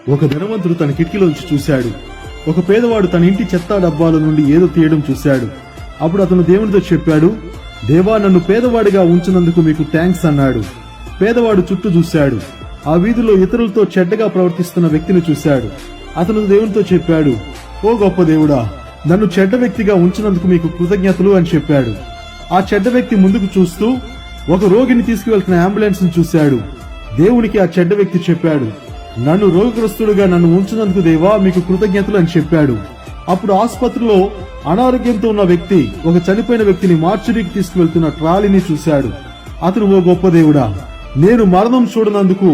ఒక ధనవంతుడు తన కిటికీలోంచి చూశాడు. ఒక పేదవాడు తన ఇంటి చెత్త డబ్బాల నుండి ఏదో తీయడం చూశాడు. అప్పుడు అతను దేవునితో చెప్పాడు, దేవా, నన్ను పేదవాడిగా ఉంచినందుకు మీకు థ్యాంక్స్ అన్నాడు. పేదవాడు చుట్టూ చూశాడు. ఆ వీధిలో ఇతరులతో చెడ్డగా ప్రవర్తిస్తున్న వ్యక్తిని చూశాడు. అతను దేవునితో చెప్పాడు, ఓ గొప్ప దేవుడా, నన్ను చెడ్డ వ్యక్తిగా ఉంచినందుకు మీకు కృతజ్ఞతలు అని చెప్పాడు. ఆ చెడ్డ వ్యక్తి ముందుకు చూస్తూ ఒక రోగిని తీసుకువెళ్తున్న అంబులెన్స్ ను చూశాడు. దేవునికి ఆ చెడ్డ వ్యక్తి చెప్పాడు, నన్ను రోగగ్రస్తుడిగా నన్ను ఉంచినందుకు దేవా మీకు కృతజ్ఞతలు అని చెప్పాడు. అప్పుడు ఆసుపత్రిలో అనారోగ్యంతో ఉన్న వ్యక్తి ఒక చనిపోయిన వ్యక్తిని మార్చురీకి తీసుకువెళ్తున్న ట్రాలీని చూశాడు. అతను, ఓ గొప్ప దేవుడా, నేను మరణం చూడనందుకు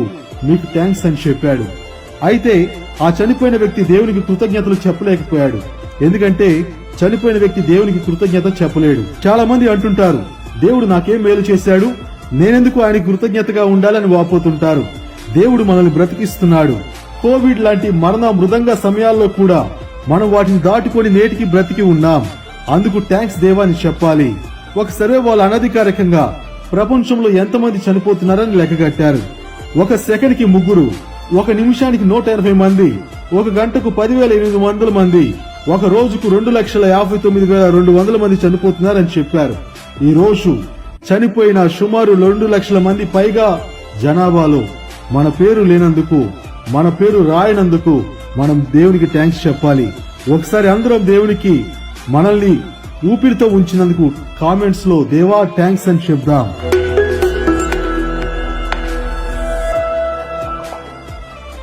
మీకు థ్యాంక్స్ అని చెప్పాడు. అయితే ఆ చనిపోయిన వ్యక్తి దేవునికి కృతజ్ఞతలు చెప్పలేకపోయాడు. ఎందుకంటే చనిపోయిన వ్యక్తి దేవునికి కృతజ్ఞత చెప్పలేడు. చాలా మంది అంటుంటారు, దేవుడు నాకేం మేలు చేశాడు, నేనెందుకు ఆయన కృతజ్ఞతగా ఉండాలని వాపోతుంటారు. దేవుడు మనల్ని బ్రతికిస్తున్నాడు. కోవిడ్ లాంటి మరణ మృదంగ సమయాల్లో కూడా మనం వాటిని దాటుకొని నేటికి బ్రతికి ఉన్నాం. అందుకు థ్యాంక్స్ దేవా అని చెప్పాలి. ఒక సర్వే వాళ్ళు అనధికారికంగా ప్రపంచంలో ఎంతమంది చనిపోతున్నారని లెక్కగట్టారు. ఒక సెకండ్ కి 3, ఒక నిమిషానికి 180 మంది, ఒక గంటకు 10,800 మంది, ఒక రోజుకు 2,59,200 మంది చనిపోతున్నారని చెప్పారు. ఈ రోజు చనిపోయిన సుమారు 2 లక్షల మంది పైగా జనాభాలో మన పేరు లేనందుకు, మన పేరు రాయనందుకు మనం దేవునికి థ్యాంక్స్ చెప్పాలి. ఒకసారి అందరం దేవునికి మనల్ని ఊపిరితో ఉంచినందుకు కామెంట్స్ లో దేవా థ్యాంక్స్ అని చెప్దాం.